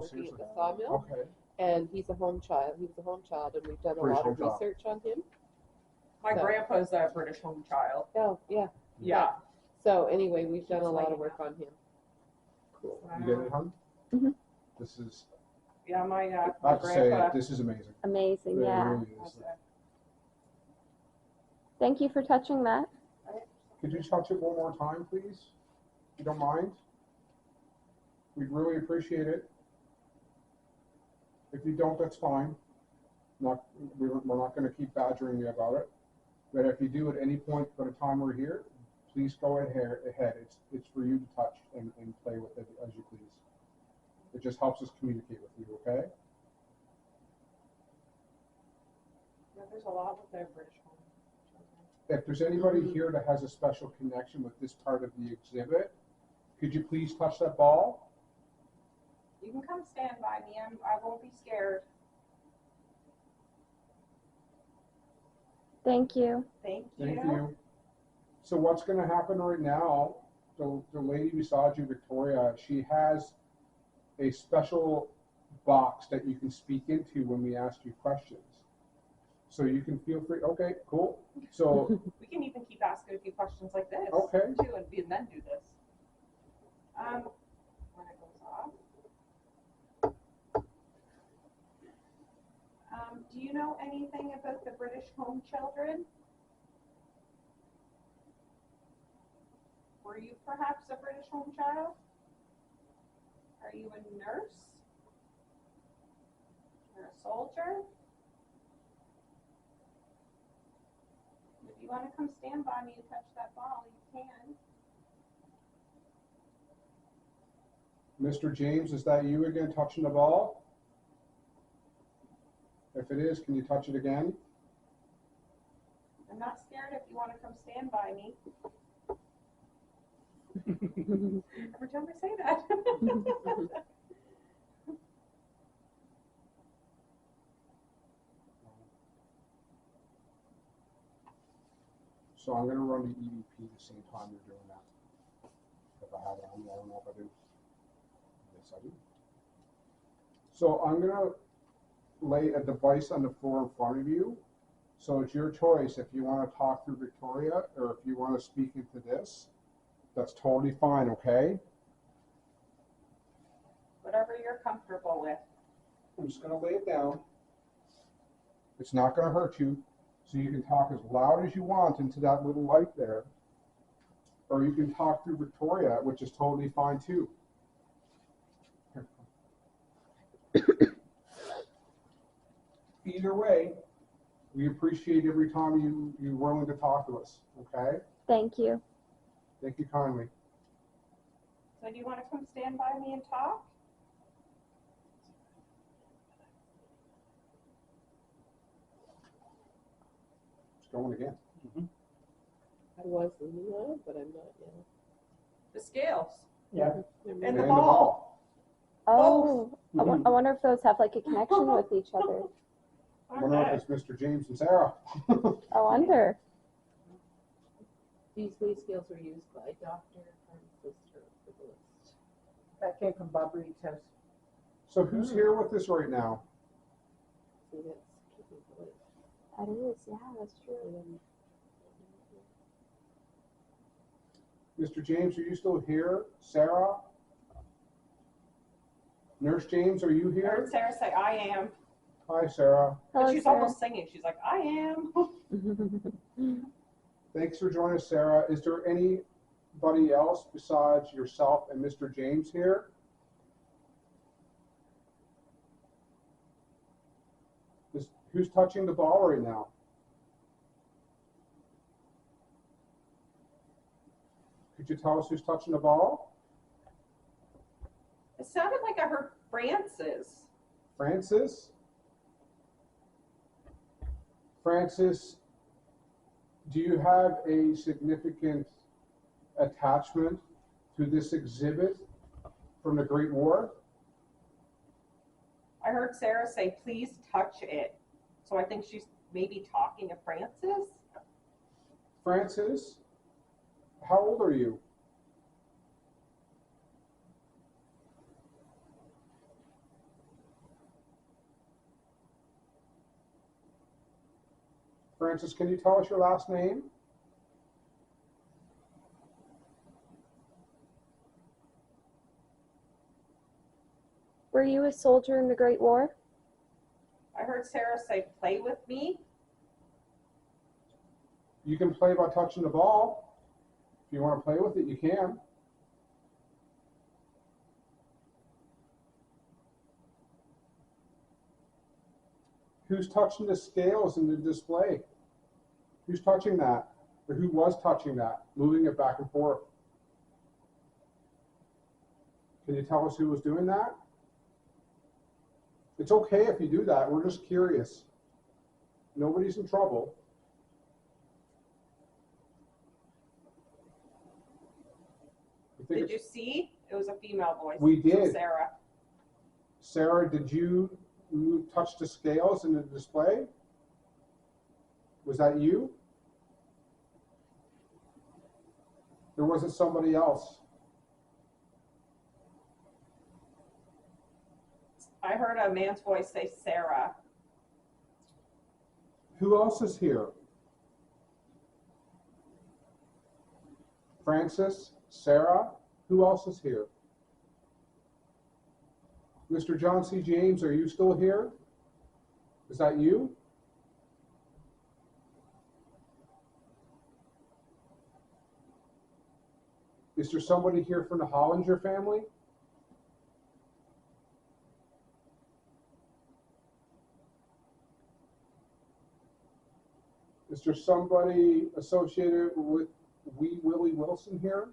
working at seriously? the sawmill. Okay. And he's a home child. He was a home child, and we've done a British lot of home child. research on him. My So- grandpa's a British home child. Oh, yeah. Yeah. So anyway, we've done a lot of Explain work on him. Cool. You get it, hon? Mhm. This is, Yeah, my I my have to say, grandpa. this is amazing. Amazing, It yeah. really is. Thank you for touching that. Could you touch it one more time, please? If you don't mind? We'd really appreciate it. If you don't, that's fine. We're not going to keep badgering you about it. But if you do at any point by the time we're here, please go ahead. It's for you to touch and play with it as you please. It just helps us communicate with you, okay? Yeah, there's a lot with their British home children. If there's anybody here that has a special connection with this part of the exhibit, could you please touch that ball? You can come stand by me. I won't be scared. Thank you. Thank you. Thank you. So what's going to happen right now, the lady beside you, Victoria, she has a special box that you can speak into when we ask you questions. So you can feel free, okay, cool. So, We can even keep asking a few questions like this. Okay. Too, and then do this. When it goes off. Do you know anything about the British home children? Were you perhaps a British home child? Are you a nurse? You're a soldier? If you want to come stand by me and touch that ball, you can. Mr. James, is that you again touching the ball? If it is, can you touch it again? I'm not scared if you want to come stand by me. Every time I say that. So I'm going to run the EVP the same time you're doing that. If I have it on, I don't know if I do. Yes, I do. So I'm going to lay a device on the floor in front of you. So it's your choice if you want to talk through Victoria or if you want to speak into this. That's totally fine, okay? Whatever you're comfortable with. I'm just going to lay it down. It's not going to hurt you. So you can talk as loud as you want into that little light there. Or you can talk through Victoria, which is totally fine too. Either way, we appreciate every time you're willing to talk to us, okay? Thank you. Thank you kindly. So do you want to come stand by me and talk? It's going again. I was leaning on it, but I'm not now. The scales. Yeah. Never And mind. the ball. Oh, I Mhm. wonder if those have like a connection with each other. I wonder if it's Mr. James and Sarah. I wonder. These weight scales were used by Dr. Francis Herbalist. That came from Bob Reed's house. So who's here with us right now? See, that's keeping the weight. That is, yeah, that's true. Mr. James, are you still here? Sarah? Nurse James, are you I heard here? Sarah say, I am. Hi, Sarah. But Hello, she's Sarah. almost singing. She's like, I am. Thanks for joining us, Sarah. Is there anybody else besides yourself and Mr. James here? Who's touching the ball right now? Could you tell us who's touching the ball? It sounded like I heard Francis. Francis? Francis, do you have a significant attachment to this exhibit from the Great War? I heard Sarah say, please touch it. So I think she's maybe talking to Francis. Francis, how old are you? Francis, can you tell us your last name? Were you a soldier in the Great War? I heard Sarah say, play with me. You can play by touching the ball. If you want to play with it, you can. Who's touching the scales in the display? Who's touching that? Or who was touching that? Moving it back and forth. Can you tell us who was doing that? It's okay if you do that. We're just curious. Nobody's in trouble. Did you see? It was a female voice. We from did. Sarah. Sarah, did you touch the scales in the display? Was that you? Or was it somebody else? I heard a man's voice say Sarah. Who else is here? Francis, Sarah, who else is here? Mr. John C. James, are you still here? Is that you? Is there somebody here from the Hollinger family? Is there somebody associated with Wee Willie Wilson here?